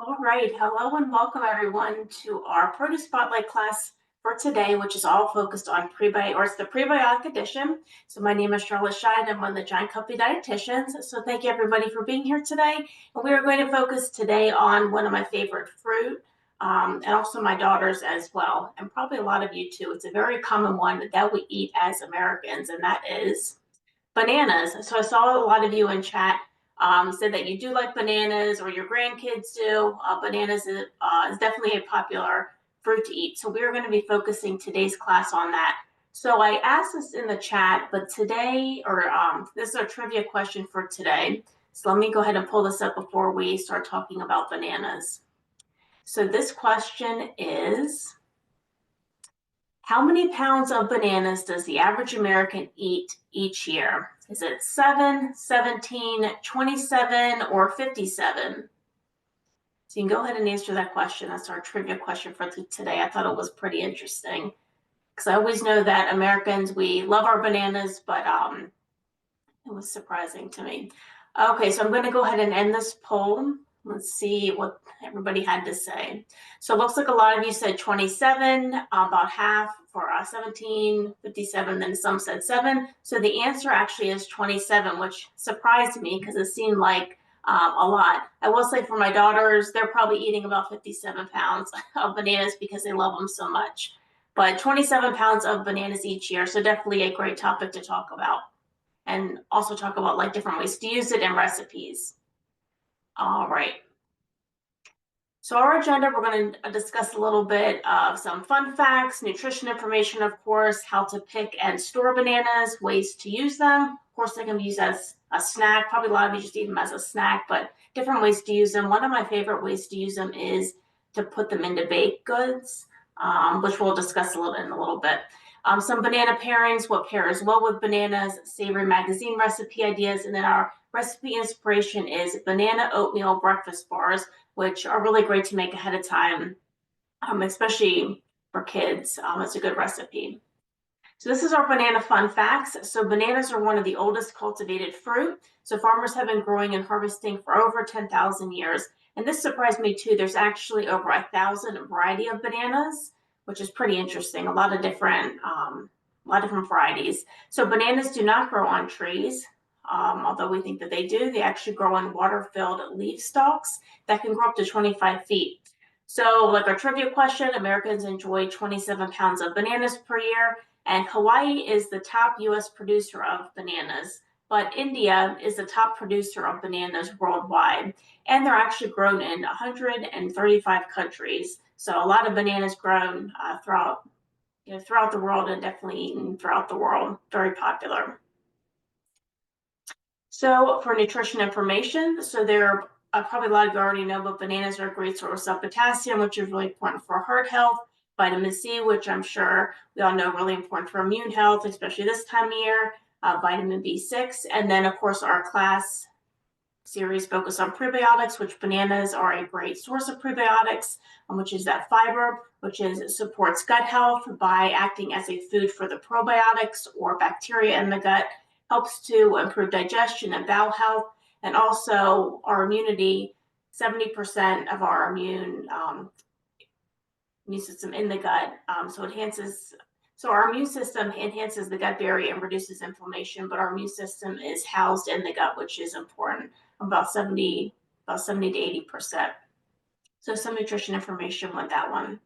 All right, hello and welcome everyone to our produce spotlight class for today, which is all focused on it's the prebiotic edition. So my name is Charlotte Scheid. I'm one of the Giant Company dietitians. So thank you everybody for being here today. And we are going to focus today on one of my favorite fruit, and also my daughters as well, and probably a lot of you too. It's a very common one that we eat as Americans, and that is bananas. So I saw a lot of you in chat said that you do like bananas or your grandkids do. Bananas is definitely a popular fruit to eat. So we're going to be focusing today's class on that. So I asked this in the chat, but today, this is our trivia question for today. So let me go ahead and pull this up before we start talking about bananas. So this question is, how many pounds of bananas does the average American eat each year? Is it 7, 17, 27, or 57? So you can go ahead and answer that question. That's our trivia question for today. I thought it was pretty interesting because I always know that Americans, we love our bananas, but it was surprising to me. Okay, so I'm going to go ahead and end this poll. Let's see what everybody had to say. So it looks like a lot of you said 27, about half for 17, 57, then some said 7. So the answer actually is 27, which surprised me because it seemed like a lot. I will say for my daughters, they're probably eating about 57 pounds of bananas because they love them so much. But 27 pounds of bananas each year, so definitely a great topic to talk about. And also talk about like different ways to use it in recipes. All right. So our agenda, we're going to discuss a little bit of some fun facts, nutrition information, of course, how to pick and store bananas, ways to use them. Of course, they can be used as a snack. Probably a lot of you just eat them as a snack, but different ways to use them. One of my favorite ways to use them is to put them into baked goods, which we'll discuss in a little bit. Some banana pairings, what pairs well with bananas, savory magazine recipe ideas, and then our recipe inspiration is banana oatmeal breakfast bars, which are really great to make ahead of time, especially for kids. It's a good recipe. So this is our banana fun facts. So bananas are one of the oldest cultivated fruit. So farmers have been growing and harvesting for over 10,000 years. And this surprised me too. There's actually over 1,000 variety of bananas, which is pretty interesting. A lot of different varieties. So bananas do not grow on trees, although we think that they do. They actually grow on water-filled leaf stalks that can grow up to 25 feet. So like our trivia question, Americans enjoy 27 pounds of bananas per year, and Hawaii is the top U.S. producer of bananas, but India is the top producer of bananas worldwide, and they're actually grown in 135 countries. So a lot of bananas grown throughout the world, and definitely eaten throughout the world. Very popular. So for nutrition information, so there are probably a lot of you already know, but bananas are a great source of potassium, which is really important for heart health. Vitamin C, which I'm sure we all know really important for immune health, especially this time of year. Vitamin B6, and then of course our class series focus on prebiotics, which bananas are a great source of prebiotics, which is that fiber, which supports gut health by acting as a food for the probiotics or bacteria in the gut, helps to improve digestion and bowel health, and also our immunity. 70% of our immune system in the gut, so our immune system enhances the gut barrier and reduces inflammation, but our immune system is housed in the gut, which is important, about 70 to 80%. So some nutrition information with that one.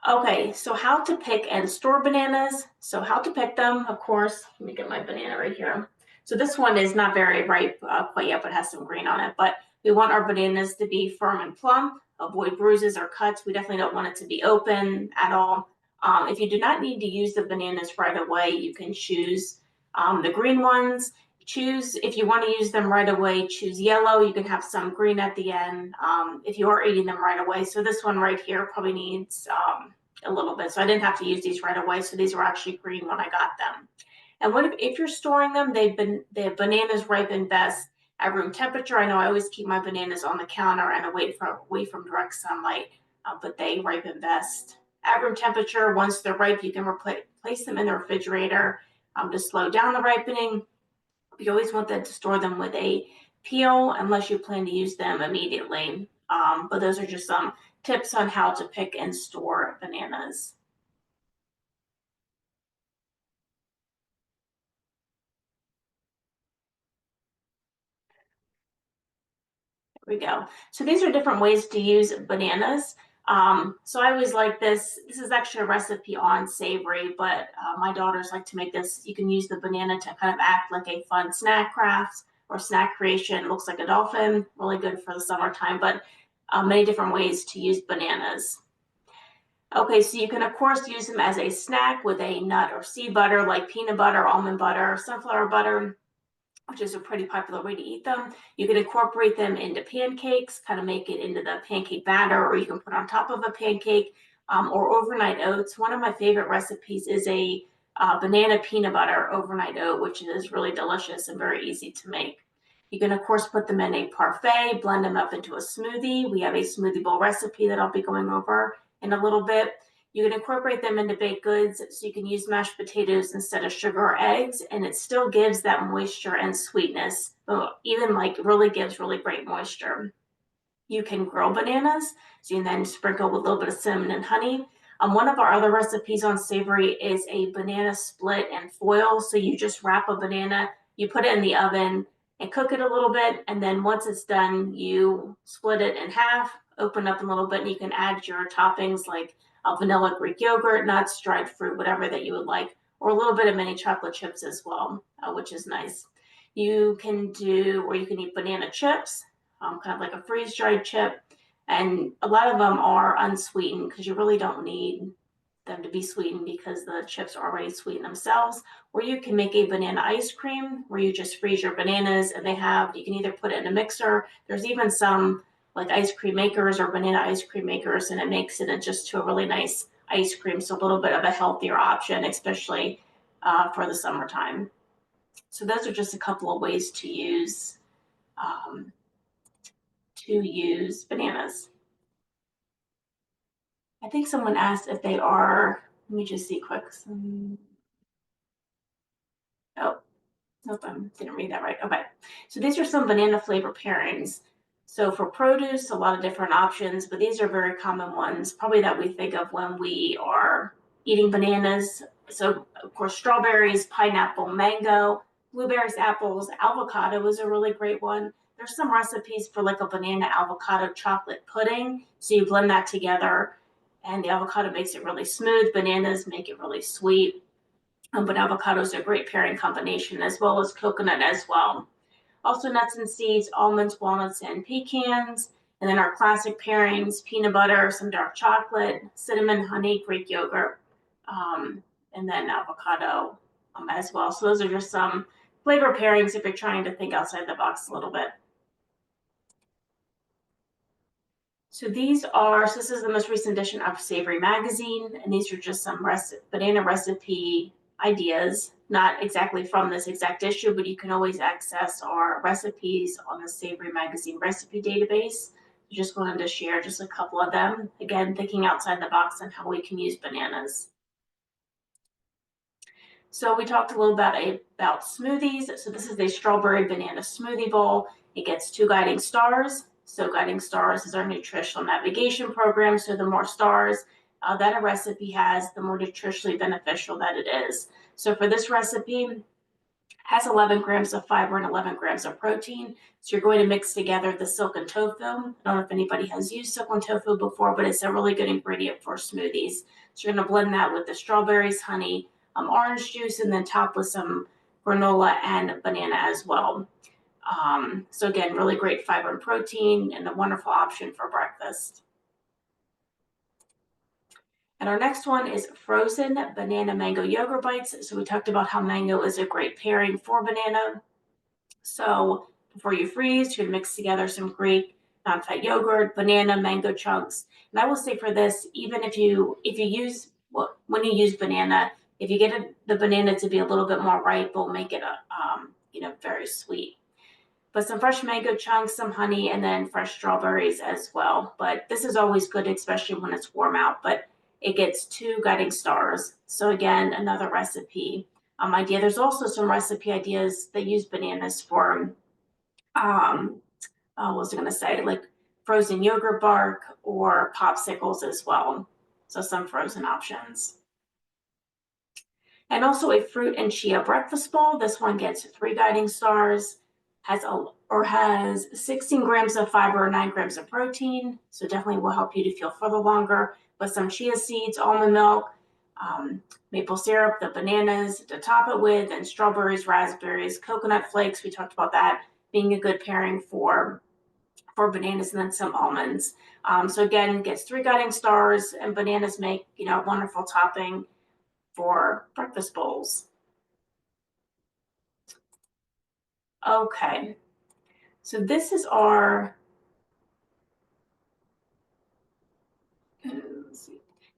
Okay, so how to pick and store bananas. So how to pick them, of course, let me get my banana right here. So this one is not very ripe quite yet, but has some green on it. But we want our bananas to be firm and plump, avoid bruises or cuts. We definitely don't want it to be open at all. If you do not need to use the bananas right away, you can choose the green ones. If you want to use them right away, choose yellow. You can have some green at the end if you are eating them right away. So this one right here probably needs a little bit. So I didn't have to use these right away. So these were actually green when I got them. And what if you're storing them, the bananas ripen best at room temperature. I know I always keep my bananas on the counter and away from direct sunlight, but they ripen best at room temperature. Once they're ripe, you can place them in the refrigerator to slow down the ripening. You always want to store them with a peel unless you plan to use them immediately. But those are just some tips on how to pick and store bananas. There we go. So these are different ways to use bananas. So I always like this. This is actually a recipe on savory, but my daughters like to make this. You can use the banana to kind of act like a fun snack craft or snack creation. It looks like a dolphin, really good for the summertime, but many different ways to use bananas. Okay, so you can of course use them as a snack with a nut or seed butter like peanut butter, almond butter, sunflower butter, which is a pretty popular way to eat them. You can incorporate them into pancakes, kind of make it into the pancake batter, or you can put on top of a pancake, or overnight oats. One of my favorite recipes is a banana peanut butter overnight oat, which is really delicious and very easy to make. You can, of course, put them in a parfait, blend them up into a smoothie. We have a smoothie bowl recipe that I'll be going over in a little bit. You can incorporate them into baked goods, so you can use mashed potatoes instead of sugar or eggs, and it still gives that moisture and sweetness, but even like really gives really great moisture. You can grill bananas, so you can then sprinkle with a little bit of cinnamon and honey. One of our other recipes on savory is a banana split and foil. So you just wrap a banana, you put it in the oven and cook it a little bit, and then once it's done, you split it in half, open up a little bit, and you can add your toppings like vanilla, Greek yogurt, nuts, dried fruit, whatever that you would like, or a little bit of mini chocolate chips as well, which is nice. You can do, or you can eat banana chips, kind of like a freeze dried chip. And a lot of them are unsweetened because you really don't need them to be sweetened because the chips are already sweet themselves. Or you can make a banana ice cream where you just freeze your bananas, and you can either put it in a mixer. There's even some like ice cream makers or banana ice cream makers, and it makes it just to a really nice ice cream. So a little bit of a healthier option, especially for the summertime. So those are just a couple of ways um, to use bananas. I think someone asked if they are, let me just see quick. Oh, nope, I didn't read that right. Okay. So these are some banana flavor pairings. So for produce, a lot of different options, but these are very common ones, probably that we think of when we are eating bananas. So of course, strawberries, pineapple, mango, blueberries, apples, avocado is a really great one. There's some recipes for like a banana avocado chocolate pudding. So you blend that together and the avocado makes it really smooth. Bananas make it really sweet. But avocados are a great pairing combination, as well as coconut as well. Also nuts and seeds, almonds, walnuts, and pecans. And then our classic pairings, peanut butter, some dark chocolate, cinnamon, honey, Greek yogurt, and then avocado as well. So those are just some flavor pairings if you're trying to think outside the box a little bit. So this is the most recent edition of Savory Magazine, and these are just some banana recipe ideas, not exactly from this exact issue, but you can always access our recipes on the Savory Magazine recipe database. Just wanted to share just a couple of them. Again, thinking outside the box on how we can use bananas. So we talked a little about smoothies. So this is a strawberry banana smoothie bowl. It gets 2 guiding stars. So guiding stars is our nutritional navigation program. So the more stars that a recipe has, the more nutritionally beneficial that it is. So for this recipe, has 11 grams of fiber and 11 grams of protein. So you're going to mix together the silken tofu. I don't know if anybody has used silken tofu before, but it's a really good ingredient for smoothies. So you're going to blend that with the strawberries, honey, orange juice, and then top with some granola and banana as well. So again, really great fiber and protein and a wonderful option for breakfast. And our next one is frozen banana mango yogurt bites. So we talked about how mango is a great pairing for banana. So before you freeze, you can mix together some Greek non-fat yogurt, banana, mango chunks. And I will say for this, even if you use, well, when you use banana, if you get the banana to be a little bit more ripe, it'll make it very sweet. But some fresh mango chunks, some honey, and then fresh strawberries as well. But this is always good, especially when it's warm out. But it gets 2 guiding stars. So again, another recipe idea. There's also some recipe ideas that use bananas for what was I going to say? Like frozen yogurt bark or popsicles as well. So some frozen options. And also a fruit and chia breakfast bowl. This one gets 3 guiding stars, has 16 grams of fiber, 9 grams of protein. So definitely will help you to feel fuller longer. With some chia seeds, almond milk, maple syrup, the bananas to top it with, and strawberries, raspberries, coconut flakes. We talked about that being a good pairing for bananas, and then some almonds. So again, gets 3 guiding stars, and bananas make a wonderful topping for breakfast bowls. Okay, so this is our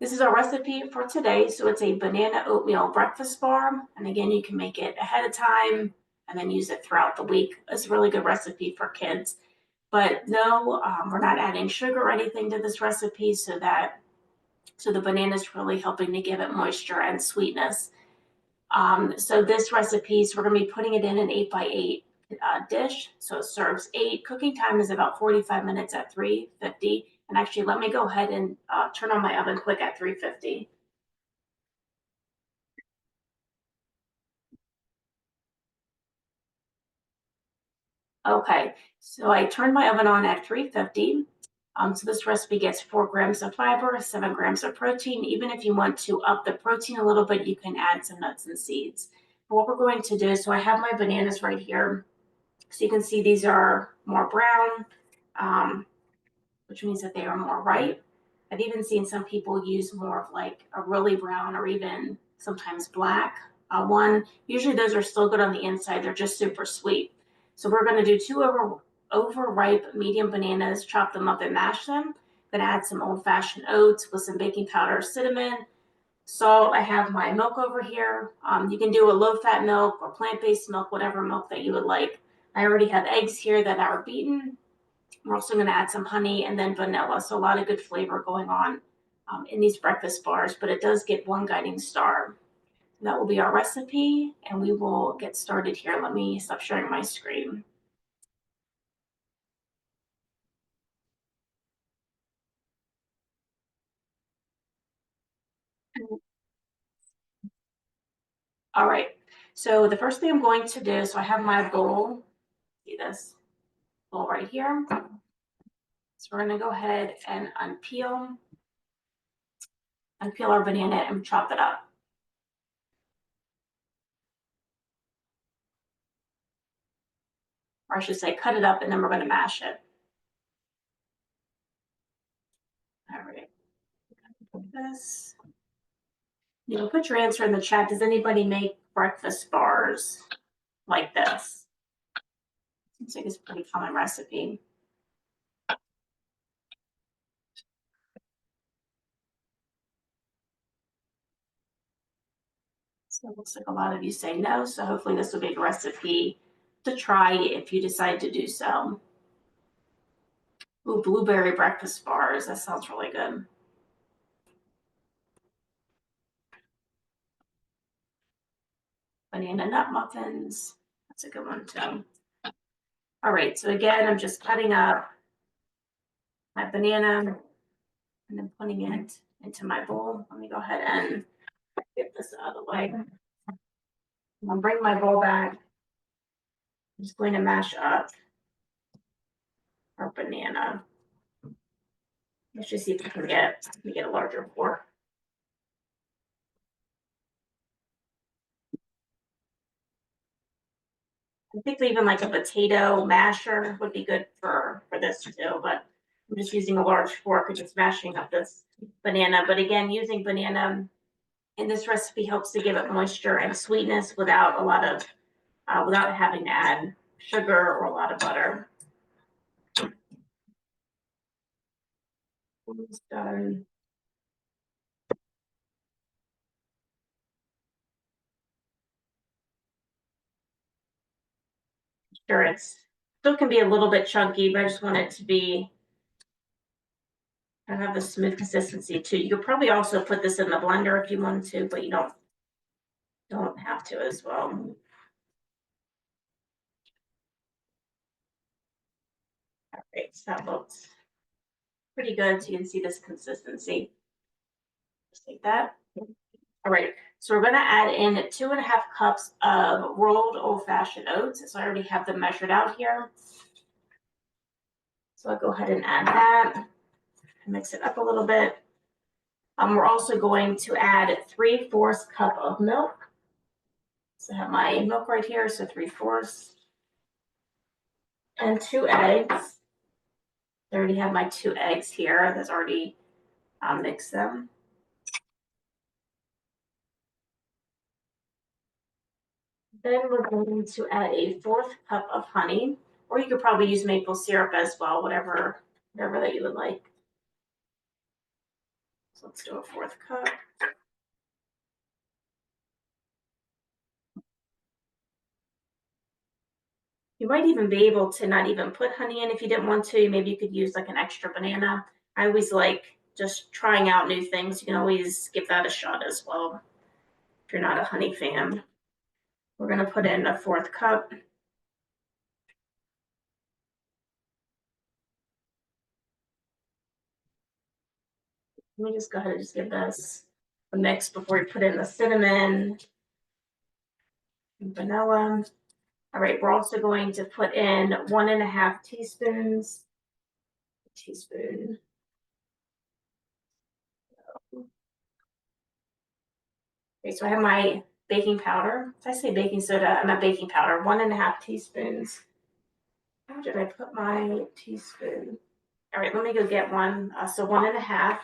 recipe for today. So it's a banana oatmeal breakfast bar, and again, you can make it ahead of time and then use it throughout the week. It's a really good recipe for kids. But no, we're not adding sugar or anything to this recipe, so the banana is really helping to give it moisture and sweetness. So this recipe, so we're going to be putting it in an 8x8 dish. So it serves 8. Cooking time is about 45 minutes at 350. And actually, let me go ahead and turn on my oven quick at 350. Okay, so I turned my oven on at 350. So this recipe gets 4 grams of fiber, 7 grams of protein. Even if you want to up the protein a little bit, you can add some nuts and seeds. But what we're going to do, so I have my bananas right here. So you can see these are more brown, which means that they are more ripe. I've even seen some people use more of like a really brown or even sometimes black one. Usually those are still good on the inside. They're just super sweet. So we're going to do 2 overripe medium bananas, chop them up and mash them. Going to add some old-fashioned oats with some baking powder, cinnamon, salt. I have my milk over here. You can do a low-fat milk or plant-based milk, whatever milk that you would like. I already have eggs here that are beaten. We're also going to add some honey and then vanilla. So a lot of good flavor going on in these breakfast bars, but it does get 1 guiding star. That will be our recipe, and we will get started here. Let me stop sharing my screen. All right. So the first thing I'm going to do, so I have my bowl. See this bowl right here. So we're going to go ahead and unpeel our banana and chop it up. Or I should say cut it up, and then we're going to mash it. All right. This. Put your answer in the chat. Does anybody make breakfast bars like this? Seems like it's a pretty common recipe. So it looks like a lot of you say no. So hopefully this will be a recipe to try if you decide to do so. Ooh, blueberry breakfast bars. That sounds really good. Banana nut muffins. That's a good one too. All right. So again, I'm just cutting up my banana and then putting it into my bowl. Let me go ahead and get this out of the way. I'll bring my bowl back. I'm just going to mash up our banana. Let's just see if we can get a larger fork. I think even like a potato masher would be good for this too, but I'm just using a large fork and just mashing up this banana. But again, using banana in this recipe helps to give it moisture and sweetness without without having to add sugar or a lot of butter. Almost done. Sure, it's still can be a little bit chunky, but I just want it to be have a smooth consistency too. You could probably also put this in the blender if you want to, but you don't have to as well. Great, so that looks pretty good. So you can see this consistency. Just like that. All right, so we're gonna add in 2.5 cups of rolled old-fashioned oats. So I already have them measured out here. So I'll go ahead and add that, mix it up a little bit. We're also going to add 3/4 cup of milk. So I have my milk right here, so 3/4. And 2 eggs. I already have my 2 eggs here. That's already mixed them. Then we're going to add a 1/4 cup of honey, or you could probably use maple syrup as well, whatever that you would like. So let's do a 1/4 cup. You might even be able to not even put honey in if you didn't want to. Maybe you could use like an extra banana. I always like just trying out new things. You can always give that a shot as well if you're not a honey fan. We're going to put in a 1/4 cup. Let me just go ahead and just give this a mix before we put in the cinnamon and vanilla. All right, we're also going to put in 1.5 teaspoons. Teaspoon. Okay, so I have my baking powder. If I say baking soda, I meant baking powder. 1.5 teaspoons. Where did I put my teaspoon? All right, let me go get one. So 1.5.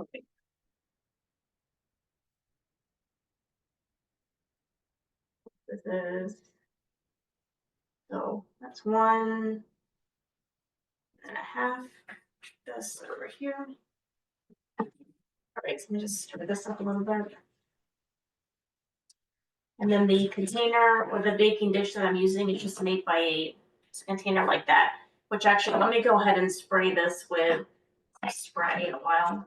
Okay. This is, so that's 1.5. This over here. All right, so let me just stir this up a little bit. And then the container or the baking dish that I'm using is just made by a container like that, which actually, let me go ahead and spray this with a spray a while.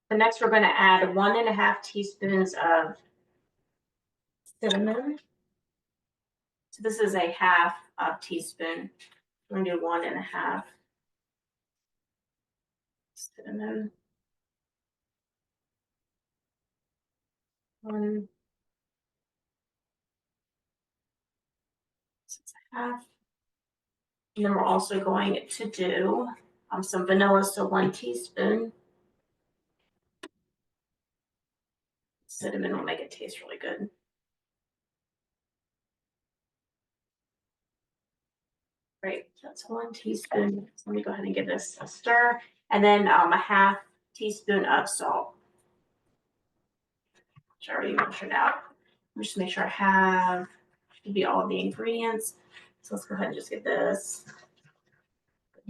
The next, we're going to add 1.5 teaspoons of cinnamon. So this is a half teaspoon. We're going to do 1.5 cinnamon. 1.5. And then we're also going to do some vanilla, so 1 teaspoon. Cinnamon will make it taste really good. Great, that's 1 teaspoon. So let me go ahead and give this a stir. And then a half teaspoon of salt, which I already measured out. Just make sure I have, should be all of the ingredients. So let's go ahead and just get this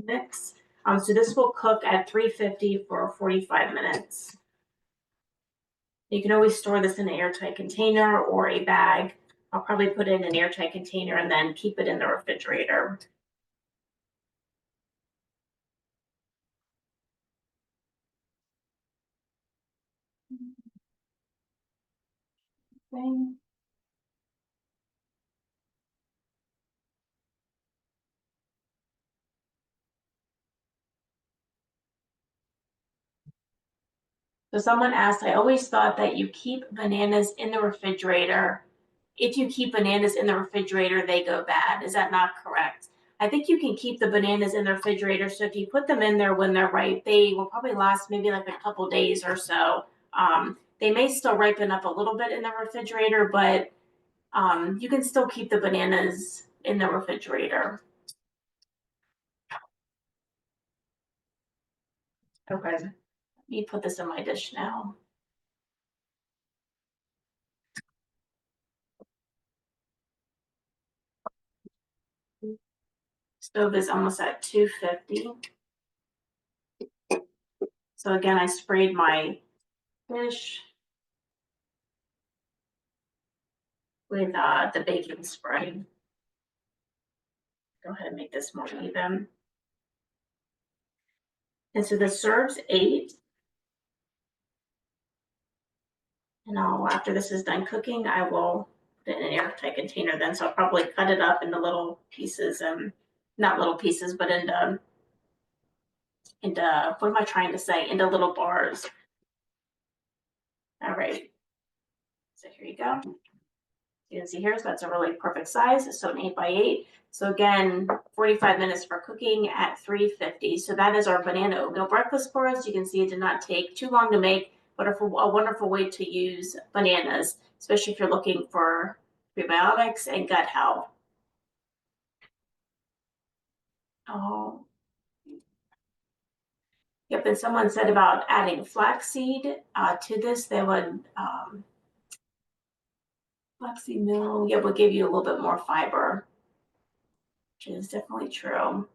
mix. So this will cook at 350 for 45 minutes. You can always store this in an airtight container or a bag. I'll probably put it in an airtight container and then keep it in the refrigerator. Okay. So someone asked, I always thought that you keep bananas in the refrigerator. If you keep bananas in the refrigerator, they go bad. Is that not correct? I think you can keep the bananas in the refrigerator. So if you put them in there when they're ripe, they will probably last maybe like a couple days or so. They may still ripen up a little bit in the refrigerator, but you can still keep the bananas in the refrigerator. Okay, let me put this in my dish now. Stove is almost at 250. So again, I sprayed my dish with the baking spray. Go ahead and make this more even. And so this serves 8. And after this is done cooking, I will put it in an airtight container then. So I'll probably cut it up into little pieces, not little pieces, but into, what am I trying to say? Into little bars. All right. So here you go. You can see here, so that's a really perfect size. So an 8x8. So again, 45 minutes for cooking at 350. So that is our banana oatmeal breakfast for us. You can see it did not take too long to make, but a wonderful way to use bananas, especially if you're looking for prebiotics and gut health. Oh, yep. And someone said about adding flaxseed to this, they would, flaxseed meal, yeah, will give you a little bit more fiber, which is definitely true.